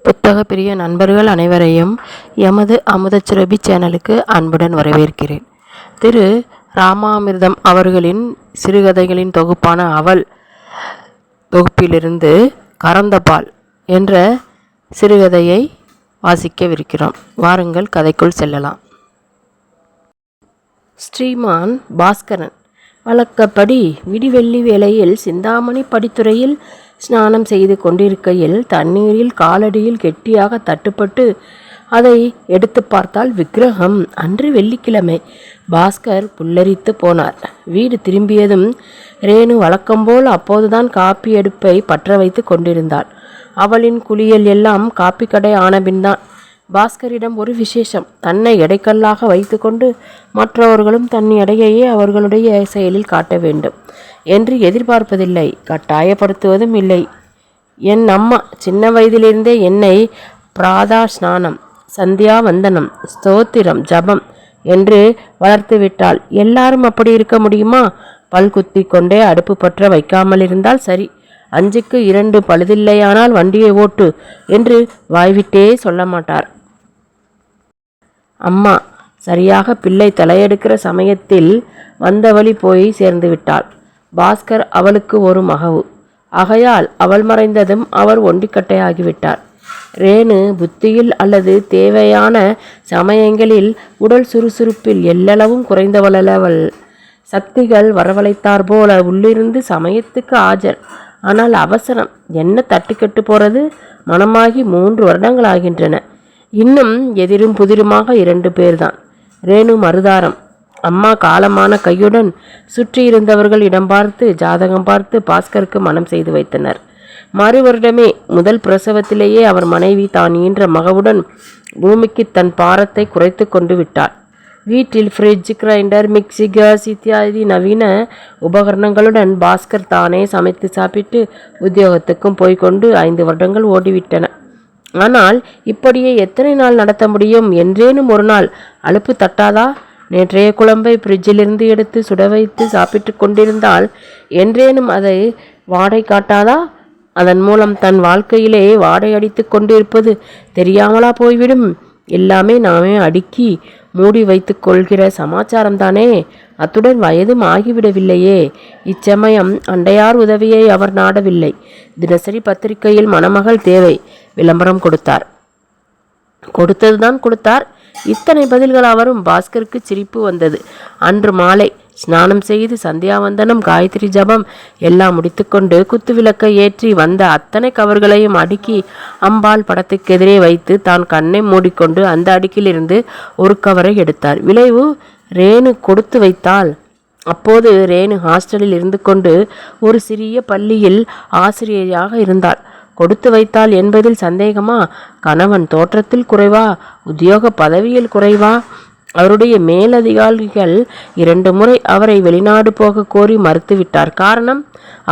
புத்தக பிரிய நண்பர்கள் அனைவரையும் எமது அமுதச்சுரபி சேனலுக்கு அன்புடன் வரவேற்கிறேன். திரு ராமாமிர்தம் அவர்களின் சிறுகதைகளின் தொகுப்பான அவள் தொகுப்பிலிருந்து கறந்தபால் என்ற சிறுகதையை வாசிக்கவிருக்கிறோம். வாருங்கள், கதைக்குள் செல்லலாம். ஸ்ரீமான் பாஸ்கரன் வழக்கப்படி விடிவெள்ளி வேளையில் சிந்தாமணி படித்துறையில் ஸ்நானம் செய்து கொண்டிருக்கையில் தண்ணீரில் காலடியில் கெட்டியாக தட்டுப்பட்டு அதை எடுத்து பார்த்தால் விக்கிரகம். அன்று வெள்ளிக்கிழமை. பாஸ்கர் புல்லரித்து போனார். வீடு திரும்பியதும் ரேணு வழக்கம்போல் அப்போதுதான் காப்பி அடுப்பை பற்ற வைத்து கொண்டிருந்தாள். அவளின் குளியல் எல்லாம் காப்பி கடை ஆனபின்தான். பாஸ்கரிடம் ஒரு விசேஷம். தன்னை எடைக்கல்லாக வைத்து கொண்டு மற்றவர்களும் தன் எடையையே அவர்களுடைய செயலில் காட்ட வேண்டும் என்று எதிர்பார்ப்பதில்லை, கட்டாயப்படுத்துவதும் இல்லை. என் அம்மா சின்ன வயதிலிருந்தே என்னை பிராதா ஸ்நானம், சந்தியா வந்தனம், ஸ்தோத்திரம், ஜபம் என்று வளர்த்து விட்டாள். எல்லாரும் அப்படி இருக்க முடியுமா? பல் குத்தி கொண்டே அடுப்பு பற்ற வைக்காமல் இருந்தால் சரி. 5க்கு 2 பழுதில்லையானால் வண்டியை ஓட்டு என்று வாய்விட்டே சொல்ல மாட்டார். அம்மா சரியாக பிள்ளை தலையெடுக்கிற சமயத்தில் வந்த வழி போய் சேர்ந்து விட்டாள். பாஸ்கர் அவளுக்கு ஒரு மகவு. ஆகையால் அவள் மறைந்ததும் அவர் ஒண்டிக்கட்டையாகிவிட்டார். ரேணு புத்தியில் அல்லது தேவையான சமயங்களில் உடல் சுறுசுறுப்பில் எல்லளவும் குறைந்தவளவள். சக்திகள் வரவழைத்தார் போல உள்ளிருந்து சமயத்துக்கு ஆஜர். ஆனால் அவசரம் என்ன, தட்டுக்கெட்டு போறது? மனமாகி 3 வருடங்கள் ஆகின்றன. இன்னும் எதிரும் புதிருமாக 2 பேர்தான். ரேணு மறுதாரம். அம்மா காலமான கையுடன் சுற்றி இருந்தவர்கள் இடம் பார்த்து ஜாதகம் பார்த்து பாஸ்கருக்கு மனம் செய்து வைத்தனர். மறு வருடமே முதல் பிரசவத்திலேயே அவர் மனைவி தான் ஈன்ற மகவுடன் பூமிக்கு தன் பாரத்தை குறைத்து கொண்டு விட்டார். வீட்டில் ஃப்ரிட்ஜ், கிரைண்டர், மிக்சி, கேஸ் இத்தியாதி நவீன உபகரணங்களுடன் பாஸ்கர் தானே சமைத்து சாப்பிட்டு உத்தியோகத்துக்கும் போய்கொண்டு 5 வருடங்கள் ஓடிவிட்டன. ஆனால் இப்படியே எத்தனை நாள் நடத்த முடியும்? என்றேனும் ஒரு நாள் அலுப்பு தட்டாதா? நேற்றைய குழம்பை ஃப்ரிட்ஜிலிருந்து எடுத்து சுட வைத்து சாப்பிட்டு கொண்டிருந்தால் என்றேனும் அதை வாடை காட்டாதா? அதன் மூலம் தன் வாழ்க்கையிலே வாடை அடித்து கொண்டிருப்பது தெரியாமலா போய்விடும்? எல்லாமே நாமே அடுக்கி மூடி வைத்து கொள்கிற சமாச்சாரம்தானே. அத்துடன் வயதும் ஆகிவிடவில்லையே. இச்சமயம் அண்டையார் உதவியை அவர் நாடவில்லை. தினசரி பத்திரிகையில் மணமகள் தேவை விளம்பரம் கொடுத்தார். கொடுத்ததுதான் கொடுத்தார். இத்தனை பதில்கள் அவரும். பாஸ்கருக்கு சிரிப்பு வந்தது. அன்று மாலை ஸ்நானம் செய்து சந்தியாவந்தனம், காயத்ரி ஜபம் எல்லாம் முடித்துக்கொண்டு குத்துவிளக்கை ஏற்றி வந்த அத்தனை கவர்களையும் அடுக்கி அம்பாள் படத்துக்கு எதிரே வைத்து தான் கண்ணை மூடிக்கொண்டு அந்த அடுக்கிலிருந்து ஒரு கவரை எடுத்தார். விளைவு ரேணு கொடுத்து வைத்தாள். அப்போது ரேணு ஹாஸ்டலில் இருந்து கொண்டு ஒரு சிறிய பள்ளியில் ஆசிரியையாக இருந்தாள். கொடுத்து வைத்தாள் என்பதில் சந்தேகமா? கணவன் தோற்றத்தில் குறைவா? உத்தியோக பதவியில் குறைவா? அவருடைய மேலதிகாரிகள் 2 முறை அவரை வெளிநாடு போக கோரி மறுத்துவிட்டார். காரணம்,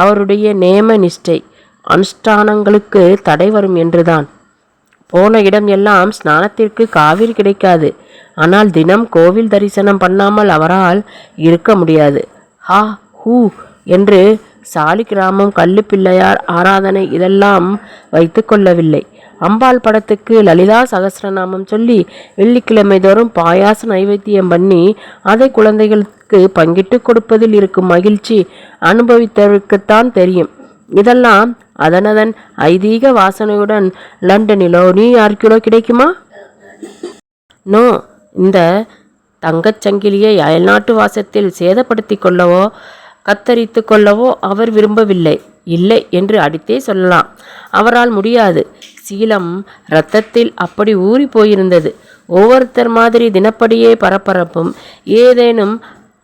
அவருடைய நேம நிஷ்டை அனுஷ்டானங்களுக்கு தடை வரும் என்றுதான். போன இடம் எல்லாம் ஸ்நானத்திற்கு காவிரி கிடைக்காது. ஆனால் தினம் கோவில் தரிசனம் பண்ணாமல் அவரால் இருக்க முடியாது. ஹா ஹூ என்று சாலிகிராமம், கல்லு பிள்ளையார் ஆராதனை இதெல்லாம் வைத்து கொள்ளவில்லை. அம்பாள் படத்துக்கு லலிதா சகஸ்ரநாமம் சொல்லி வெள்ளிக்கிழமை தோறும் பாயாச நைவேத்தியம் பண்ணி அதை குழந்தைகளுக்கு பங்கிட்டு கொடுப்பதில் இருக்கும் மகிழ்ச்சி அனுபவித்தவருக்குத்தான் தெரியும். இதெல்லாம் அதனதன் ஐதீக வாசனையுடன் லண்டனிலோ நியூயார்க்கிலோ கிடைக்குமா? நோ. இந்த தங்கச்சங்கிலியை அயல்நாட்டு வாசத்தில் சேதப்படுத்தி கொள்ளவோ கத்தரித்து கொள்ளவோ அவர் விரும்பவில்லை. இல்லை என்று அடித்தே சொல்லலாம். அவரால் முடியாது. சீலம் இரத்தத்தில் அப்படி ஊறி போயிருந்தது. ஒவ்வொருத்தர் மாதிரி தினப்படியே பரபரப்பும் ஏதேனும்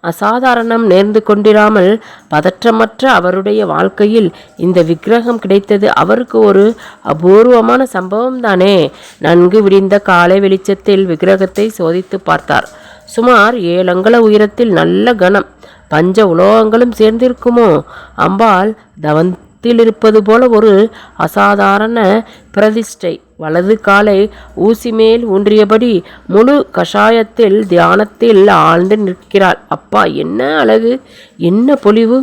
அசாதாரணம் நேர்ந்து கொண்டிராமல் பதற்றமற்ற அவருடைய வாழ்க்கையில் இந்த விக்கிரகம் கிடைத்தது அவருக்கு ஒரு அபூர்வமான சம்பவம் தானே. நன்கு விடிந்த காலை வெளிச்சத்தில் விக்கிரகத்தை சோதித்து பார்த்தார். சுமார் 7 அங்குல உயரத்தில் நல்ல கனம். பஞ்ச உலோகங்களும் சேர்ந்திருக்குமோ? அம்பாள் தவத்தில் இருப்பது போல ஒரு அசாதாரண பிரதிஷ்டை. வலது காலை ஊசி மேல் ஊன்றியபடி முழு கஷாயத்தில் தியானத்தில் ஆழ்ந்து நிற்கிறாள். அப்பா, என்ன அழகு, என்ன பொலிவு!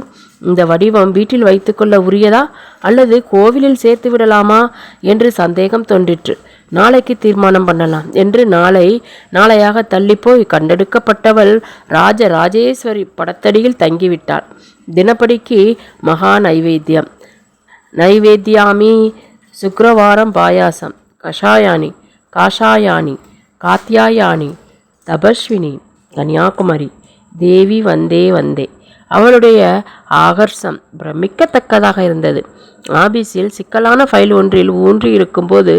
இந்த வடிவம் வீட்டில் வைத்துக்கொள்ள உரியதா அல்லது கோவிலில் சேர்த்து விடலாமா என்று சந்தேகம் தோன்றிற்று. நாளைக்கு தீர்மானம் பண்ணலாம் என்று நாளையாக தள்ளிப்போய் கண்டெடுக்கப்பட்டவள் ராஜராஜேஸ்வரி படத்தடியில் தங்கிவிட்டாள். தினப்படிக்கு மகா நைவேத்தியாமி சுக்ரவாரம் பாயாசம் காஷாயானி காத்யாயானி தபஸ்வினி கன்னியாகுமரி தேவி வந்தே வந்தே. அவளுடைய ஆகர்ஷம் பிரமிக்கத்தக்கதாக இருந்தது. ஆபீஸில் சிக்கலான ஃபைல் ஒன்றில் ஊன்றி இருக்கும்போது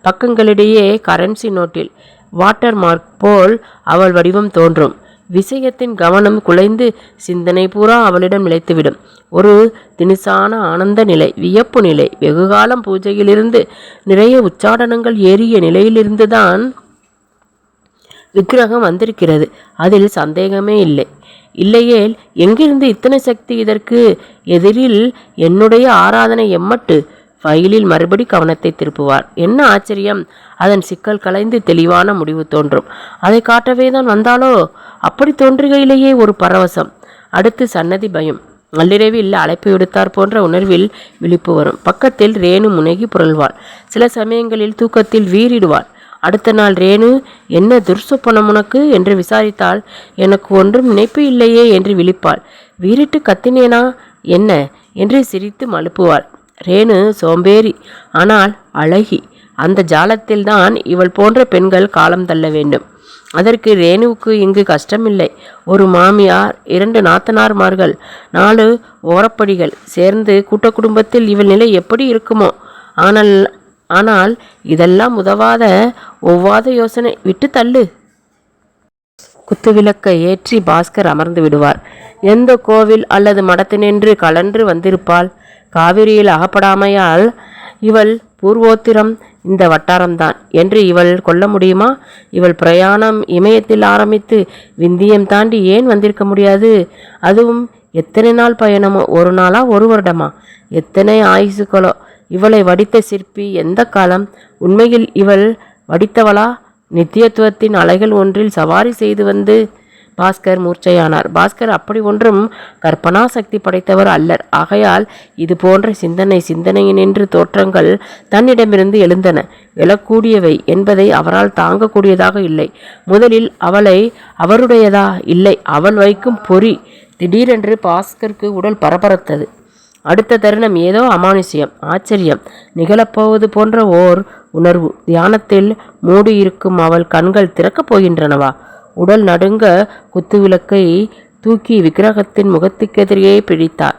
பக்கங்களிடையே கரன்சி நோட்டில் வாட்டர் மார்க் போல் அவள் வடிவம் தோன்றும். விஷயத்தின் கவனம் குலைந்து சிந்தனை பூரா அவளிடம் நிலைத்துவிடும். ஒரு திணிசான ஆனந்த நிலை, வியப்பு நிலை. வெகுகாலம் பூஜையிலிருந்து நிறைய உச்சாடனங்கள் ஏறிய நிலையிலிருந்துதான் விக்கிரகம் வந்திருக்கிறது. அதில் சந்தேகமே இல்லை. இல்லையேல் எங்கிருந்து இத்தனை சக்தி இதற்கு? எதிரில் என்னுடைய ஆராதனை எம்மட்டு? ஃபைலில் மறுபடி கவனத்தை திருப்புவார். என்ன ஆச்சரியம்! அதன் சிக்கல் கலைந்து தெளிவான முடிவு தோன்றும். அதை காட்டவே தான் வந்தாலோ? அப்படி தோன்றுகையிலேயே ஒரு பரவசம். அடுத்து சன்னதி பயம். நள்ளிரவில் அழைப்பு விடுத்தார் போன்ற உணர்வில் விழிப்பு வரும். பக்கத்தில் ரேணு முனகி புரள்வாள். சில சமயங்களில் தூக்கத்தில் வீறிடுவாள். அடுத்த நாள் ரேணு, என்ன துர்சுப்பனம் உனக்கு என்று விசாரித்தால், எனக்கு ஒன்றும் நினைப்பு இல்லையே என்று விழிப்பாள். வீறிட்டு கத்தினேனா என்ன என்று சிரித்து மழுப்புவாள். ரேணு சோம்பேறி, ஆனால் அழகி. அந்த ஜாலத்தில்தான் இவள் போன்ற பெண்கள் காலம் தள்ள வேண்டும். அதற்கு ரேணுவுக்கு இங்கு கஷ்டமில்லை. ஒரு மாமியார், 2 நாத்தனார்மார்கள், 4 ஓரப்படிகள் சேர்ந்து கூட்ட குடும்பத்தில் இவள் நிலை எப்படி இருக்குமோ? ஆனால் இதெல்லாம் உதவாத ஒவ்வாத யோசனை. விட்டு தள்ளு. குத்துவிளக்கை ஏற்றி பாஸ்கர் அமர்ந்து விடுவார். எந்த கோவில் அல்லது மடத்தினின்று கலன்று வந்திருப்பாள்? காவிரியில் அகப்படாமையால் இவள் பூர்வோத்திரம் இந்த வட்டாரம்தான் என்று இவள் கொள்ள முடியுமா? இவள் பிரயாணம் இமயத்தில் ஆரம்பித்து விந்தியம் தாண்டி ஏன் வந்திருக்க முடியாது? அதுவும் எத்தனை நாள் பயணமோ? 1 நாளா 1 வருடமா? எத்தனை ஆயுசுகளோ? இவளை வடித்த சிற்பி எந்த காலம்? உண்மையில் இவள் வடித்தவளா? நித்தியத்துவத்தின் அலைகள் ஒன்றில் சவாரி செய்து வந்து பாஸ்கர் மூர்ச்சையானார். பாஸ்கர் அப்படி ஒன்றும் கற்பனா சக்தி படைத்தவர் அல்லர். ஆகையால் இது போன்ற சிந்தனையினின்று தோற்றங்கள் தன்னிடமிருந்து எழுந்தன. எழக்கூடியவை என்பதை அவரால் தாங்கக்கூடியதாக இல்லை. முதலில் அவருடையதா? இல்லை, அவள் வைக்கும் பொறி. திடீரென்று பாஸ்கருக்கு உடல் பரபரத்தது. அடுத்த தருணம் ஏதோ அமானுஷ்யம், ஆச்சரியம் நிகழப்போவது போன்ற ஓர் உணர்வு. தியானத்தில் மூடியிருக்கும் அவள் கண்கள் திறக்கப் போகின்றனவா? உடல் நடுங்க குத்துவிளக்கை தூக்கி விக்கிரகத்தின் முகத்துக்கெதிரே பிடித்தார்.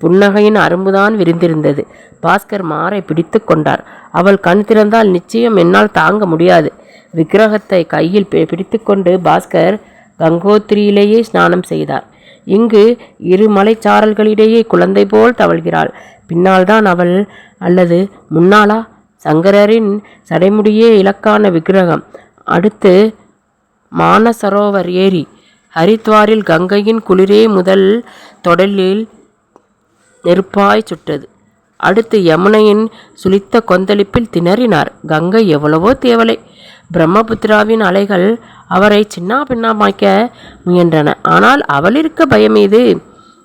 புன்னகையின் அரும்புதான் விரிந்திருந்தது. பாஸ்கர் மாரை பிடித்து கொண்டார். அவள் கண் திறந்தால் நிச்சயம் என்னால் தாங்க முடியாது. விக்கிரகத்தை கையில் பிடித்து கொண்டு பாஸ்கர் கங்கோத்திரியிலேயே ஸ்நானம் செய்தார். இங்கு 2 மலைச்சாரல்களிடையே குழந்தை போல் தவழ்கிறாள். பின்னால்தான் அவள், அல்லது முன்னாளா? சங்கரரின் சடைமுடியே இலக்கான விக்கிரகம். அடுத்து மானசரோவர் ஏரி. ஹரித்வாரில் கங்கையின் குளிரே முதல் தொடலில் நெருப்பாய் சுட்டது. அடுத்து யமுனையின் சுளித்த கொந்தளிப்பில் திணறினார். கங்கை எவ்வளவோ தேவலை. பிரம்மபுத்திராவின் அலைகள் அவரை சின்னா பின்னமாக்க முயன்றன. ஆனால் அவளிருக்க பயமேது?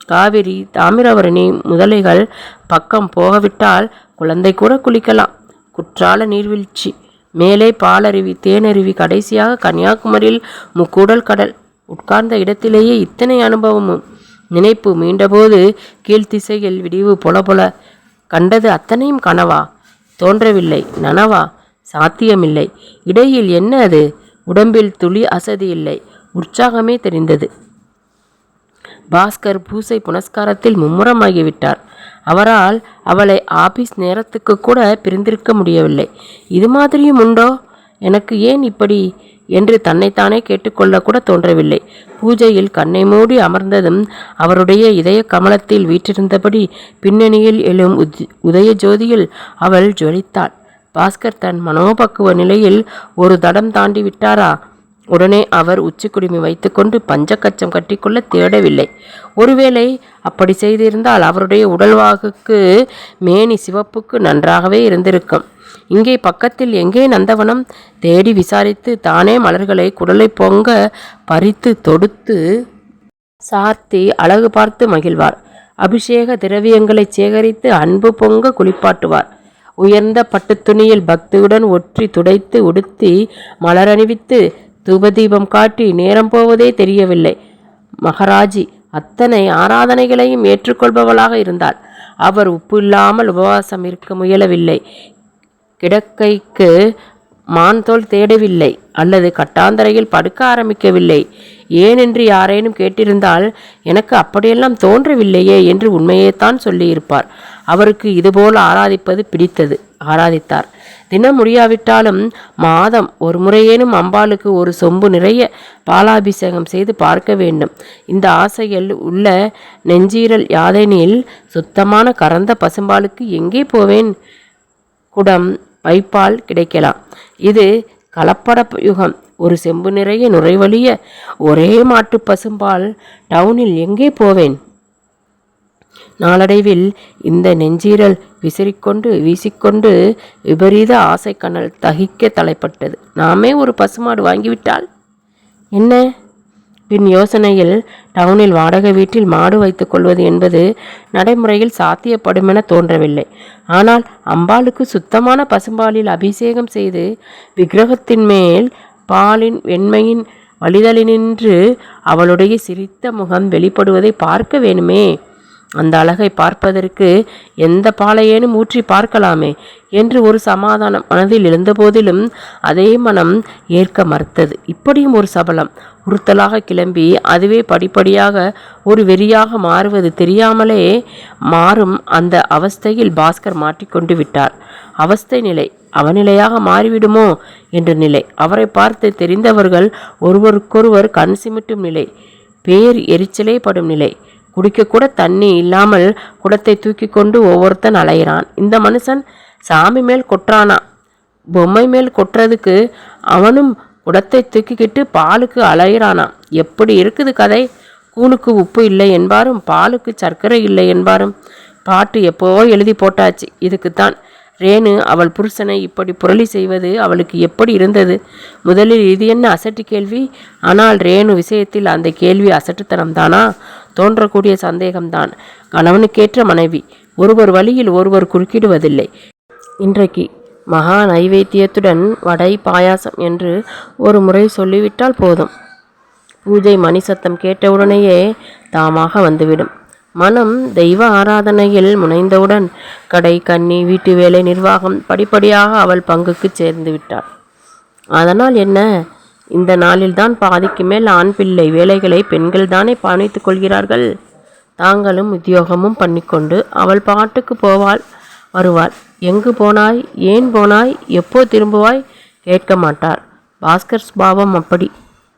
காவிரி, தாமிரவரணி முதலைகள் பக்கம் போகவிட்டால் குழந்தை கூட குளிக்கலாம். குற்றால நீர்வீழ்ச்சி, மேலே பாலருவி, தேனருவி, கடைசியாக கன்னியாகுமரியில் முக்கூடல் கடல். உட்கார்ந்த இடத்திலேயே இத்தனை அனுபவமும். நினைப்பு மீண்டபோது கீழ்த்திசையில் விடிவு பொல கண்டது அத்தனையும் கனவா? தோன்றவில்லை. நனவா? சாத்தியமில்லை. இடையில் என்ன அது? உடம்பில் துளி அசதி இல்லை. உற்சாகமே தெரிந்தது. பாஸ்கர் பூசை புனஸ்காரத்தில் மும்முரமாகிவிட்டார். அவரால் அவளை ஆபீஸ் நேரத்துக்கு கூட பிரிந்திருக்க முடியவில்லை. இது மாதிரியும் உண்டோ? எனக்கு ஏன் இப்படி என்று தன்னைத்தானே கேட்டுக்கொள்ள கூட தோன்றவில்லை. பூஜையில் கண்ணை மூடி அமர்ந்ததும் அவருடைய இதய கமலத்தில் வீற்றிருந்தபடி பின்னணியில் எழும் உதய ஜோதியில் அவள் ஜொலித்தாள். பாஸ்கர் தன் மனோபக்குவ நிலையில் ஒரு தடம் தாண்டி விட்டாரா? உடனே அவர் உச்சிக்குடுமி வைத்துக்கொண்டு பஞ்சக்கச்சம் கட்டிக்கொள்ள தேடவில்லை. ஒருவேளை அப்படி செய்திருந்தால் அவருடைய உடல்வாகுக்கு, மேனி சிவப்புக்கு நன்றாகவே இருந்திருக்கும். இங்கே பக்கத்தில் எங்கே நந்தவனம்? தேடி விசாரித்து தானே மலர்களை குடலை பொங்க பறித்து தொடுத்து சார்த்தி அழகு பார்த்து மகிழ்வார். அபிஷேக திரவியங்களை சேகரித்து அன்பு பொங்க குளிப்பாட்டுவார். உயர்ந்த பட்டுத்துணியில் பக்தியுடன் ஒற்றி துடைத்து உடுத்தி மலரணிவித்து தூபதீபம் காட்டி நேரம் போவதே தெரியவில்லை. மகாராஜி அத்தனை ஆராதனைகளையும் ஏற்றுக்கொள்பவளாக இருந்தாள். அவர் உப்பு இல்லாமல் உபவாசம் இருக்க முயலவில்லை. கிடக்கைக்கு மான்தோல் தேடவில்லை அல்லது கட்டாந்தரையில் படுக்க ஆரம்பிக்கவில்லை. ஏனென்று யாரேனும் கேட்டிருந்தால் எனக்கு அப்படியெல்லாம் தோன்றவில்லையே என்று உண்மையைத்தான் சொல்லியிருப்பார். அவருக்கு இதுபோல் ஆராதிப்பது பிடித்தது. ஆராதித்தார். தினம் முடியாவிட்டாலும் மாதம் ஒரு முறையேனும் அம்பாளுக்கு ஒரு சொம்பு நிறைய பாலாபிஷேகம் செய்து பார்க்க வேண்டும். இந்த ஆசையில் உள்ள நெஞ்சீரல் யாதெனில் சுத்தமான கறந்த பசும்பாலுக்கு எங்கே போவேன்? குடம் பைப்பால் கிடைக்கலாம். இது கலப்பட யுகம். ஒரு செம்பு நிறைய நுரைவழிய ஒரே மாட்டு பசும்பால் டவுனில் எங்கே போவேன்? நாளடைவில் இந்த நெஞ்சீரல் வீசிக்கொண்டு விபரீத ஆசை கண்ணல் தகிக்க தலைப்பட்டது. நாமே ஒரு பசுமாடு வாங்கிவிட்டால் என்ன? பின் யோசனையில் டவுனில் வாடகை வீட்டில் மாடு வைத்துக் கொள்வது என்பது நடைமுறையில் சாத்தியப்படுமென தோன்றவில்லை. ஆனால் அம்பாளுக்கு சுத்தமான பசும்பாலில் அபிஷேகம் செய்து விக்கிரகத்தின் மேல் பாலின் வெண்மையின் வழிதலினின்று அவளுடைய சிரித்த முகம் வெளிப்படுவதை பார்க்க வேணுமே. அந்த அழகை பார்ப்பதற்கு எந்த பாலையேனும் ஊற்றி பார்க்கலாமே என்று ஒரு சமாதானம் மனதில் எழுந்தபோதிலும் அதே மனம் ஏற்க மறுத்தது. இப்படியும் ஒரு சபலம் உறுத்தலாக கிளம்பி அதுவே படிப்படியாக ஒரு வெறியாக மாறுவது தெரியாமலே மாறும் அந்த அவஸ்தையில் பாஸ்கர் மாட்டிக்கொண்டு விட்டார். அவஸ்தை நிலை அவநிலையாக மாறிவிடுமோ என்ற நிலை. அவரை பார்த்து தெரிந்தவர்கள் ஒருவருக்கொருவர் கண் சிமிட்டும் நிலை. பேர் எரிச்சலே படும் நிலை. குடிக்கக்கூட தண்ணி இல்லாமல் குடத்தை தூக்கி கொண்டு ஒவ்வொருத்தன் அலைகிறான். இந்த மனுஷன் சாமி மேல் கொட்டுறானா? பொம்மை மேல் கொட்டுறதுக்கு அவனும் குடத்தை தூக்கிக்கிட்டு பாலுக்கு அலைகிறானா? எப்படி இருக்குது கதை? கூழுக்கு உப்பு இல்லை என்பாரும், பாலுக்கு சர்க்கரை இல்லை என்பாரும். பாட்டு எப்போவோ எழுதி போட்டாச்சு. இதுக்குத்தான் ரேணு அவள் புருஷனை இப்படி புரளி செய்வது அவளுக்கு எப்படி இருந்தது? முதலில் இது என்ன அசட்டு கேள்வி? ஆனால் ரேணு விஷயத்தில் அந்த கேள்வி அசட்டுத்தனம்தானா? தோன்றக்கூடிய சந்தேகம்தான். கணவனுக்கேற்ற மனைவி ஒருவர் வழியில் ஒருவர் குறுக்கிடுவதில்லை. இன்றைக்கு மகா நைவேத்தியத்துடன் வடை பாயாசம் என்று ஒரு முறை சொல்லிவிட்டால் போதும். பூஜை மணி சத்தம் கேட்டவுடனேயே தாமாக வந்துவிடும். மனம் தெய்வ ஆராதனையில் முனைந்தவுடன் கடை கன்னி வீட்டு வேலை நிர்வாகம் படிப்படியாக அவள் பங்குக்கு சேர்ந்து விட்டாள். அதனால் என்ன? இந்த நாளில்தான் பாதிக்கு மேல் ஆண் பிள்ளை வேலைகளை பெண்கள் தானே பணித்துக் கொள்கிறார்கள். தாங்களும் உத்தியோகமும் பண்ணிக்கொண்டு அவள் பாட்டுக்கு போவாள் வருவாள். எங்கு போனாய், ஏன் போனாய், எப்போ திரும்புவாய் கேட்க மாட்டார். பாஸ்கர் சுபாவம் அப்படி.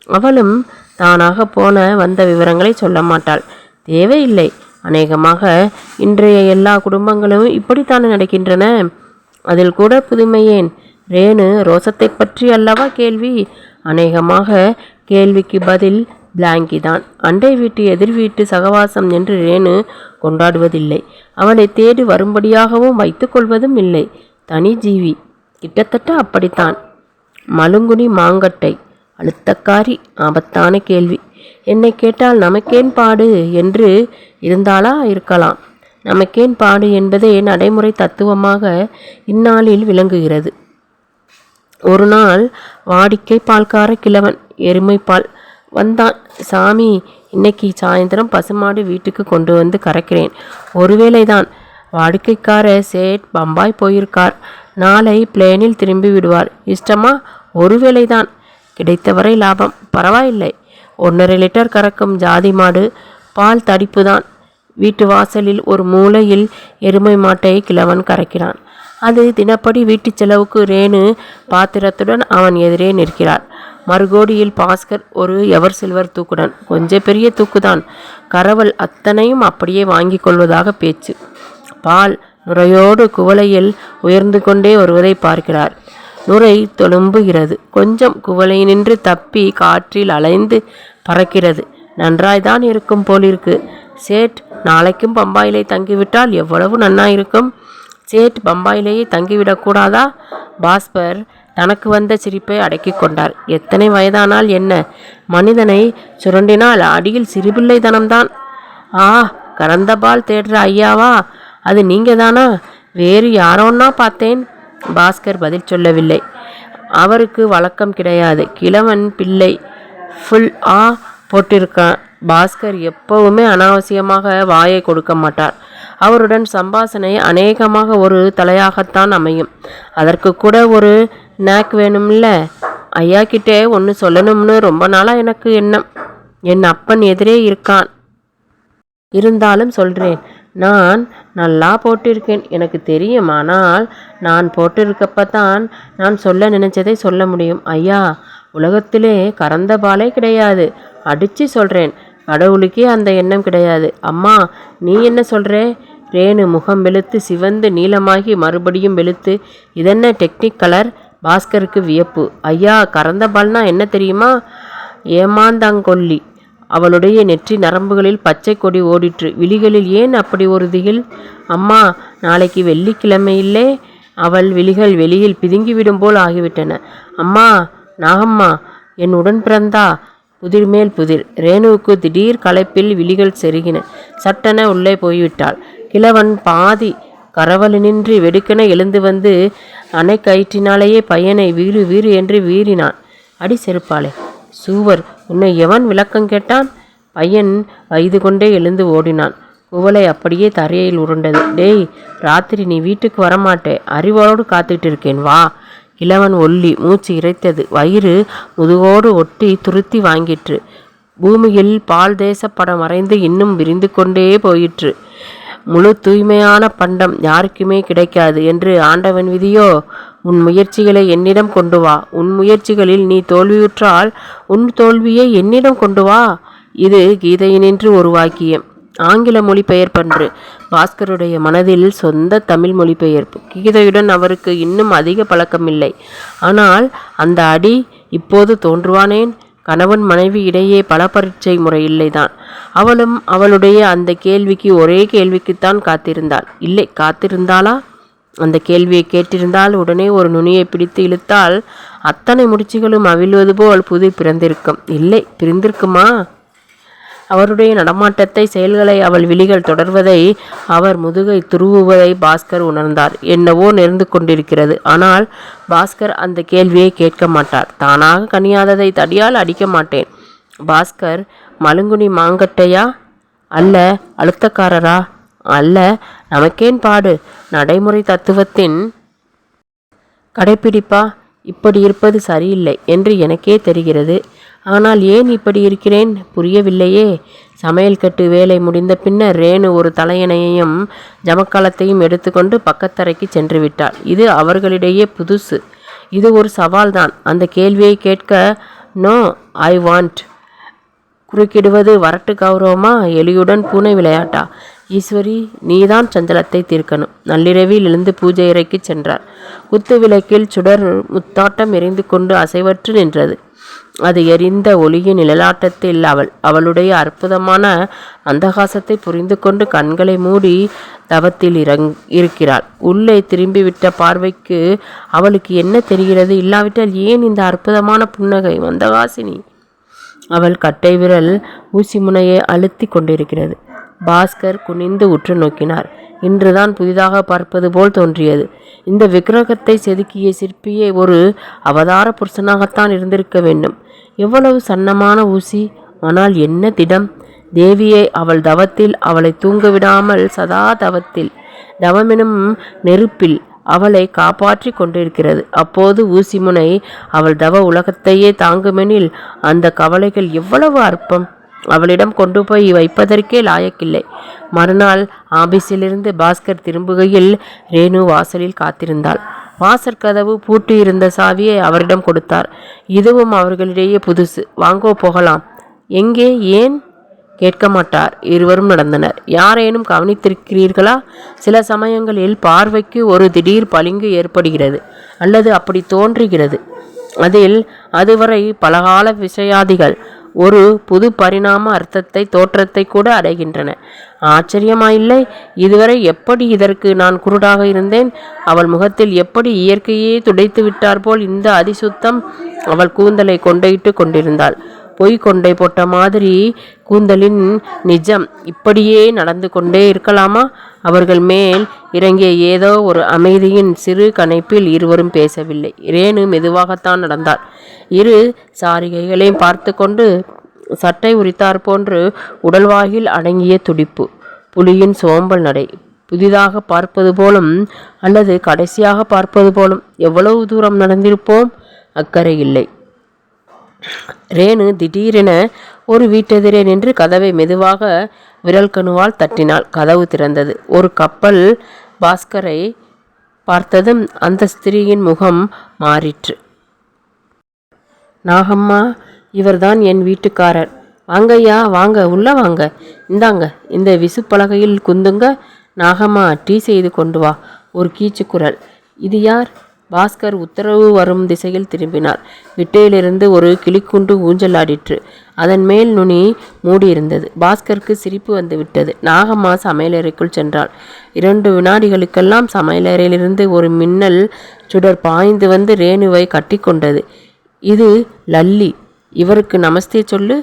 அவளும் தானாக போன வந்த விவரங்களை சொல்ல மாட்டாள். தேவையில்லை. அநேகமாக இன்றைய எல்லா குடும்பங்களும் இப்படித்தானே நடக்கின்றன. அதில் கூட புதுமையேன்? ரேணு ரோசத்தை பற்றி அல்லவா கேள்வி? அநேகமாக கேள்விக்கு பதில் பிளாங்கி தான். அண்டை வீட்டு எதிர் வீட்டு சகவாசம் என்று ரேணு கொண்டாடுவதில்லை. அவளை தேடி வரும்படியாகவும் வைத்து கொள்வதும் இல்லை. தனி ஜீவி. கிட்டத்தட்ட அப்படித்தான். மலுங்குனி மாங்கட்டை, அழுத்தக்காரி, ஆபத்தான கேள்வி. என்னை கேட்டால் நமக்கேன் பாடு என்று இருந்தாளா? இருக்கலாம். நமக்கேன் பாடு என்பதே நடைமுறை தத்துவமாக இந்நாளில் விளங்குகிறது. ஒரு நாள் வாடிக்கை பால்கார கிழவன் எருமைப்பால் வந்தான். சாமி, இன்னைக்கு சாயந்தரம் பசுமாடு வீட்டுக்கு கொண்டு வந்து கறக்கிறேன். ஒருவேளை தான். வாடிக்கைக்கார சேட் பம்பாய் போயிருக்கார். நாளை பிளேனில் திரும்பி விடுவார். இஷ்டமா? ஒருவேளை தான். கிடைத்தவரை லாபம். பரவாயில்லை. 1.5 லிட்டர் கறக்கும் ஜாதி மாடு. பால் தடிப்பு தான். வீட்டு வாசலில் ஒரு மூலையில் எருமை மாட்டை கிழவன் கறக்கிறான். அது தினப்படி வீட்டு செலவுக்கு ரேணு பாத்திரத்துடன் அவன் எதிரே நிற்கிறார். மறுகோடியில் பாஸ்கர் ஒரு எவர் சில்வர் தூக்குடன். கொஞ்சம் பெரிய தூக்குதான். கரவல் அத்தனையும் அப்படியே வாங்கி கொள்வதாக பேச்சு. பால் நுரையோடு குவளையில் உயர்ந்து கொண்டே வருவதை பார்க்கிறார். நுரை தொழும்புகிறது. கொஞ்சம் குவளை நின்று தப்பி காற்றில் அலைந்து பறக்கிறது. நன்றாய்தான் இருக்கும் போலிருக்கு. சேட் நாளைக்கும் பம்பாயிலே தங்கிவிட்டால் எவ்வளவு நன்னாயிருக்கும். சேட் பம்பாயிலேயே தங்கிவிடக்கூடாதா? பாஸ்கர் தனக்கு வந்த சிரிப்பை அடக்கி கொண்டார். எத்தனை வயதானால் என்ன? மனிதனை சுரண்டினால் அடியில் சிறுபிள்ளைத்தனம்தான். கறந்தபால் தேடுற ஐயாவா? அது நீங்க தானா? வேறு யாரோன்னா பார்த்தேன். பாஸ்கர் பதில் சொல்லவில்லை. அவருக்கு வழக்கம் கிடையாது. கிழவன் பிள்ளை ஃபுல் போட்டிருக்கான். பாஸ்கர் எப்பவுமே அனாவசியமாக வாயை கொடுக்க மாட்டார். அவருடன் சம்பாஷணை அநேகமாக ஒரு தலையாகத்தான் அமையும். அதற்கு கூட ஒரு நேக் வேணும்ல. ஐயா கிட்டே ஒன்று சொல்லணும்னு ரொம்ப நாளாக எனக்கு எண்ணம். என் அப்பன் எதிரே இருக்கான். இருந்தாலும் சொல்கிறேன். நான் நல்லா போட்டிருக்கேன், எனக்கு தெரியும். ஆனால் நான் போட்டிருக்கப்பதான் நான் சொல்ல நினைச்சதை சொல்ல முடியும். ஐயா, உலகத்திலே கறந்த பாலே கிடையாது. அடித்து சொல்கிறேன், கடவுளுக்கே அந்த எண்ணம் கிடையாது. அம்மா, நீ என்ன சொல்கிறே? ரேணு முகம் வெளுத்து சிவந்து நீளமாகி மறுபடியும் வெளுத்து, இதென்ன டெக்னிக் கலர்? பாஸ்கருக்கு வியப்பு. ஐயா, கறந்த பால்னா என்ன தெரியுமா? ஏமாந்தாங்கொல்லி. அவளுடைய நெற்றி நரம்புகளில் பச்சை கொடி ஓடிற்று. விழிகளில் ஏன் அப்படி ஒரு திகில்? அம்மா, நாளைக்கு வெள்ளிக்கிழமை இல்லே? அவள் விழிகள் வெளியில் பிதுங்கிவிடும் போல் ஆகிவிட்டன. அம்மா, நாகம்மா, என் உடன் பிறந்தா? புதிர் மேல் புதிர். ரேணுவுக்கு திடீர் களைப்பில் விழிகள் செருகின. சட்டென உள்ளே போய்விட்டாள். கிழவன் பாதி கரவலினின்றி வெடுக்கென எழுந்து வந்து அணை கயிற்றினாலேயே பையனை வீறு வீறு என்று வீறினான். அடி செருப்பாளே, சூவர், உன்னை எவன் விளக்கம் கேட்டான்? பையன் வயது கொண்டே எழுந்து ஓடினான். குவளை அப்படியே தரையில் உருண்டது. டேய், ராத்திரி நீ வீட்டுக்கு வரமாட்டே. அறிவோடு காத்துட்டு இருக்கேன், வா. கிழவன் ஒல்லி மூச்சு இறைத்தது. வயிறு முதுகோடு ஒட்டி துருத்தி வாங்கிற்று. பூமியில் பால் தேச படம் மறைந்து இன்னும் விரிந்து கொண்டே போயிற்று. முழு தூய்மையான பண்டம் யாருக்குமே கிடைக்காது என்று ஆண்டவன் விதியோ? உன் முயற்சிகளை என்னிடம் கொண்டு வா. உன் முயற்சிகளில் நீ தோல்வியுற்றால் உன் தோல்வியை என்னிடம் கொண்டு வா. இது கீதையினின்று ஒரு வாக்கியம். ஆங்கில மொழிபெயர்ப்பன்று. பாஸ்கருடைய மனதில் சொந்த தமிழ் மொழிபெயர்ப்பு. கீதையுடன் அவருக்கு இன்னும் அதிக பழக்கமில்லை. ஆனால் அந்த அடி இப்போது தோன்றுவானேன்? கணவன் மனைவி இடையே பல பரீட்சை முறை இல்லைதான். அவளும் அவளுடைய அந்த கேள்விக்கு ஒரே கேள்விக்குத்தான் காத்திருந்தாள். இல்லை, காத்திருந்தாளா? அந்த கேள்வியை கேட்டிருந்தால் உடனே ஒரு நுனியை பிடித்து இழுத்தால் அத்தனை முடிச்சுகளும் அவிழ்வது போல் புதிர் பிறந்திருக்கும். இல்லை, பிரிந்திருக்குமா? அவருடைய நடமாட்டத்தை, செயல்களை, அவள் விழிகள் தொடர்வதை, அவர் முதுகை துருவுவதை பாஸ்கர் உணர்ந்தார். என்னவோ நேர்ந்து கொண்டிருக்கிறது. ஆனால் பாஸ்கர் அந்த கேள்வியை கேட்க மாட்டார். தானாக கனியாததை தடியால் அடிக்க மாட்டேன். பாஸ்கர் மலுங்குனி மாங்கட்டையா? அல்ல அழுத்தக்காரரா? அல்ல. நமக்கேன் பாடு? நடைமுறை தத்துவத்தின் கடைப்பிடிப்பா? இப்படி இருப்பது சரியில்லை என்று எனக்கே தெரிகிறது. ஆனால் ஏன் இப்படி இருக்கிறேன் புரியவில்லையே. சமையல் கட்டு வேலை முடிந்த பின்னர் ரேணு ஒரு தலையணையையும் ஜமக்காலத்தையும் எடுத்துக்கொண்டு பக்கத்தரைக்கு சென்று விட்டாள். இது அவர்களிடையே புதுசு. இது ஒரு சவால்தான். அந்த கேள்வியை கேட்க நோ ஐ வாண்ட் குறுக்கிடுவது வரட்டு கௌரவமா? எலியுடன் பூனை விளையாட்டா? ஈஸ்வரி, நீதான் சஞ்சலத்தை தீர்க்கணும். நள்ளிரவில் எழுந்து பூஜை அறைக்கு சென்றார். குத்து விளக்கில் சுடர் முத்தாட்டம் எரிந்து கொண்டு அசைவற்று நின்றது. அது எரிந்த ஒளியின் நிழலாட்டத்தில் அவளுடைய அற்புதமான அந்தகாசத்தை புரிந்து கொண்டு கண்களை மூடி தவத்தில் இருக்கிறாள். உள்ளே திரும்பிவிட்ட பார்வைக்கு அவளுக்கு என்ன தெரிகிறது? இல்லாவிட்டால் ஏன் இந்த அற்புதமான புன்னகை? மந்தகாசினி. அவள் கட்டை விரல் ஊசி முனையை அழுத்தி கொண்டிருக்கிறது. பாஸ்கர் குனிந்து உற்று நோக்கினார். இன்றுதான் புதிதாக பார்ப்பது போல் தோன்றியது. இந்த விக்கிரகத்தை செதுக்கிய சிற்பியே ஒரு அவதார புருஷனாகத்தான் இருந்திருக்க வேண்டும். எவ்வளவு சன்னமான ஊசி! ஆனால் என்ன திடம்! தேவியை அவள் தவத்தில், அவளை தூங்க விடாமல் சதா தவத்தில், தவமெனும் நெருப்பில் அவளை காப்பாற்றி கொண்டிருக்கிறது. அப்போது ஊசி முனை அவள் தவ உலகத்தையே தாங்குமெனில் அந்த கவலைகள் எவ்வளவு அற்பம்! அவளிடம் கொண்டு போய் வைப்பதற்கே லாயக்கில்லை. மறுநாள் ஆபீஸிலிருந்து பாஸ்கர் திரும்புகையில் ரேணு வாசலில் காத்திருந்தாள். வாசற்கதவு பூட்டியிருந்த சாவியை அவரிடம் கொடுத்தார். இதுவும் அவர்களிடையே புதுசு. வாங்கோ, போகலாம். எங்கே? ஏன்? கேட்க மாட்டார். இருவரும் நடந்தனர். யாரேனும் கவனித்திருக்கிறீர்களா? சில சமயங்களில் பார்வைக்கு ஒரு திடீர் பளிங்கு ஏற்படுகிறது, அல்லது அப்படி தோன்றுகிறது. அதில் அதுவரை பலகால விஷயாதிகள் ஒரு புது பரிணாம அர்த்தத்தை, தோற்றத்தை கூட அடைகின்றன. ஆச்சரியமாயில்லை? இதுவரை எப்படி இதற்கு நான் குருடாக இருந்தேன்? அவள் முகத்தில் எப்படி இயற்கையே துடைத்து விட்டார் போல் இந்த அதிசுத்தம்! அவள் கூந்தலை கொண்டையிட்டு கொண்டிருந்தாள். பொய் கொண்டை போட்ட மாதிரி கூந்தலின் நிஜம் இப்படியே நடந்து கொண்டே இருக்கலாமா? அவர்கள் மேல் இறங்கிய ஏதோ ஒரு அமைதியின் சிறு கனைப்பில் இருவரும் பேசவில்லை. ரேணு மெதுவாகத்தான் நடந்தாள். இரு சாரிகைகளையும் பார்த்து கொண்டு சட்டை உரித்தார் போன்று உடல்வாகில் அடங்கிய துடிப்பு. புலியின் சோம்பல் நடை. புதிதாக பார்ப்பது போலும் அல்லது கடைசியாக பார்ப்பது போலும். எவ்வளவு தூரம் நடந்திருப்போம்? அக்கறை இல்லை. ரேணு திடீரென ஒரு வீட்டெதிரே நின்று கதவை மெதுவாக விரல் கணுவால் தட்டினாள். கதவு திறந்தது. ஒரு கப்பல் பாஸ்கரை பார்த்ததும் அந்த ஸ்திரீயின் முகம் மாறிற்று. நாகம்மா, இவர்தான் என் வீட்டுக்காரர். வாங்கய்யா, வாங்க, உள்ள வாங்க. இந்தாங்க, இந்த விசுப்பலகையில் குந்துங்க. நாகம்மா, டீ செய்து கொண்டு வா. ஒரு கீச்சு குரல். இது யார்? பாஸ்கர் உத்தரவு வரும் திசையில் திரும்பினார். விட்டையிலிருந்து ஒரு கிளிக்குண்டு ஊஞ்சல் ஆடிற்று. அதன் மேல் நுனி மூடியிருந்தது. பாஸ்கருக்கு சிரிப்பு வந்து விட்டது. நாகம்மா சமையலறைக்குள் சென்றாள். 2 வினாடிகளுக்கெல்லாம் சமையலறையிலிருந்து ஒரு மின்னல் சுடர் பாய்ந்து வந்து ரேணுவை கட்டி கொண்டது. இது லல்லி. இவருக்கு நமஸ்தே சொல்லு.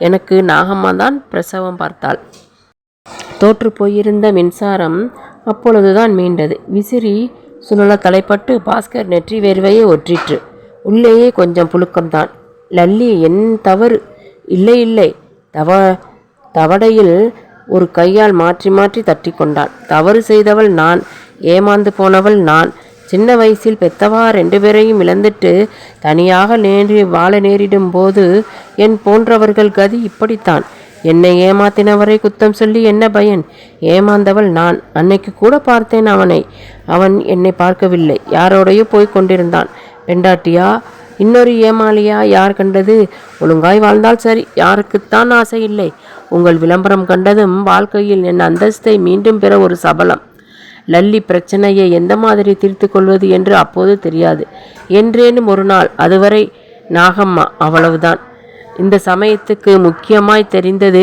எனக்கு நாகம்மா தான் பிரசவம் பார்த்தாள். தோற்று போயிருந்த மின்சாரம் அப்பொழுதுதான் மீண்டது. விசிறி சுழல தலைப்பட்டு பாஸ்கர் நெற்றி வேர்வையை ஒற்றிற்று. உள்ளேயே கொஞ்சம் புழுக்கம்தான். லல்லி, என் தவறு. இல்லை இல்லை. தவடையில் ஒரு கையால் மாற்றி மாற்றி தட்டி கொண்டான். தவறு செய்தவள் நான். ஏமாந்து போனவள் நான். சின்ன வயசில் பெத்தவா 2 பேரையும் இழந்துட்டு தனியாக வாழ நேரிடும் போது என் போன்றவர்கள் கதி இப்படித்தான். என்னை ஏமாத்தினவரை குத்தம் சொல்லி என்ன பயன்? ஏமாந்தவள் நான். அன்னைக்கு கூட பார்த்தேன் அவனை. அவன் என்னை பார்க்கவில்லை. யாரோடையோ போய் கொண்டிருந்தான். பெண்டாட்டியா? இன்னொரு ஏமாளியா? யார் கண்டது? ஒழுங்காய் வாழ்ந்தால் சரி. யாருக்குத்தான் ஆசை இல்லை? உங்கள் விளம்பரம் கண்டதும் வாழ்க்கையில் என் அந்தஸ்தை மீண்டும் பெற ஒரு சபலம். லல்லி பிரச்சனையை எந்த மாதிரி தீர்த்து கொள்வது என்று அப்போது தெரியாது. என்றேனும் ஒரு நாள். அதுவரை நாகம்மா, அவ்வளவுதான். இந்த சமயத்துக்கு முக்கியமாய் தெரிந்தது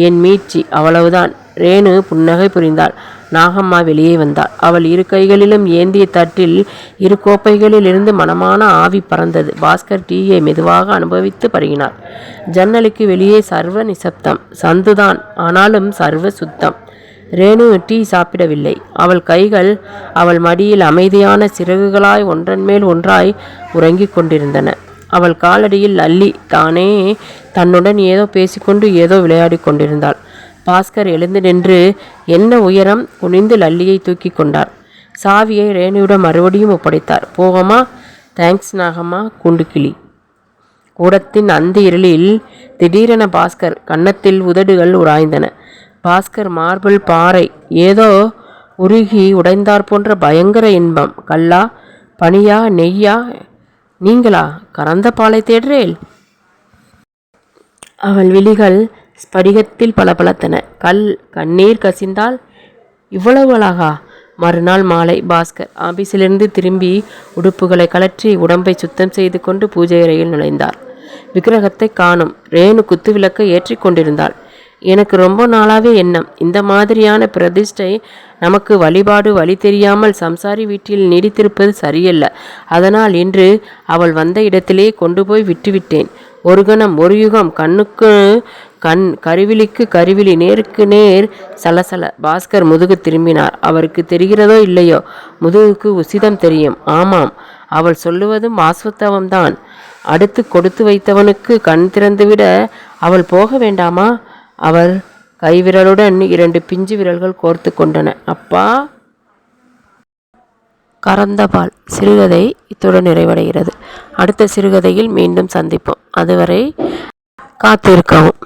என் மீட்சி, அவ்வளவுதான். ரேணு புன்னகை புரிந்தாள். நாகம்மா வெளியே வந்தாள். அவள் 2 கைகளிலும் ஏந்திய தட்டில் 2 கோப்பைகளில் இருந்து மனமான ஆவி பறந்தது. பாஸ்கர் டீயை மெதுவாக அனுபவித்து பருகினார். ஜன்னலுக்கு வெளியே சர்வ நிசப்தம். சந்துதான், ஆனாலும் சர்வ சுத்தம். ரேணு டீ சாப்பிடவில்லை. அவள் கைகள் அவள் மடியில் அமைதியான சிறகுகளாய் ஒன்றன் மேல் ஒன்றாய் உறங்கிக் கொண்டிருந்தன. அவள் காலடியில் லல்லி தானே தன்னுடன் ஏதோ பேசிக்கொண்டு ஏதோ விளையாடி கொண்டிருந்தாள். பாஸ்கர் எழுந்து நின்று என்ன உயரம் குனிந்து லல்லியை தூக்கி கொண்டார். சாவியை ரேணுவிடம் மறுபடியும் ஒப்படைத்தார். போகமா? தேங்க்ஸ் நாகம்மா. கூண்டுக்கிளி. கூடத்தின் அந்த இருளில் திடீரென பாஸ்கர் கன்னத்தில் உதடுகள் உராய்ந்தன. பாஸ்கர் மார்பிள் பாறை ஏதோ உருகி உடைந்தார் போன்ற பயங்கர இன்பம். கல்லா, பனியா, நெய்யா? நீங்களா? கறந்த பாலை தேடுறேல்? அவள் விழிகள் ஸ்படிகத்தில் பளபளத்தன. கண்ணீர் கசிந்தால் இவ்வளவு அழகா? மறுநாள் மாலை பாஸ்கர் ஆபீஸிலிருந்து திரும்பி உடுப்புகளை கலற்றி உடம்பை சுத்தம் செய்து கொண்டு பூஜை அறையில் நுழைந்தார். விக்கிரகத்தை காணும். ரேணு குத்து விளக்கை ஏற்றி கொண்டிருந்தாள். எனக்கு ரொம்ப நாளாவே எண்ணம், இந்த மாதிரியான பிரதிஷ்டை நமக்கு வழிபாடு வழி தெரியாமல் சம்சாரி வீட்டில் நீடித்திருப்பது சரியல்ல. அதனால் இன்று அவள் வந்த இடத்திலே கொண்டு போய் விட்டுவிட்டேன். ஒரு கணம், ஒரு யுகம். கண்ணுக்கு கண், கருவிழிக்கு கருவிழி, நேருக்கு நேர் சலசல. பாஸ்கர் முதுகு திரும்பினார். அவருக்கு தெரிகிறதோ இல்லையோ, முதுகுக்கு உசிதம் தெரியும். ஆமாம், அவள் சொல்லுவதும் வாஸ்தவம்தான். அடுத்து கொடுத்து வைத்தவனுக்கு கண் திறந்துவிட அவள் போக வேண்டாமா? அவள் கைவிரலுடன் 2 பிஞ்சு விரல்கள் கோர்த்து கொண்டன. அப்பா. கறந்தபால் சிறுகதை இத்துடன் நிறைவடைகிறது. அடுத்த சிறுகதையில் மீண்டும் சந்திப்போம். அதுவரை காத்திருக்கவும்.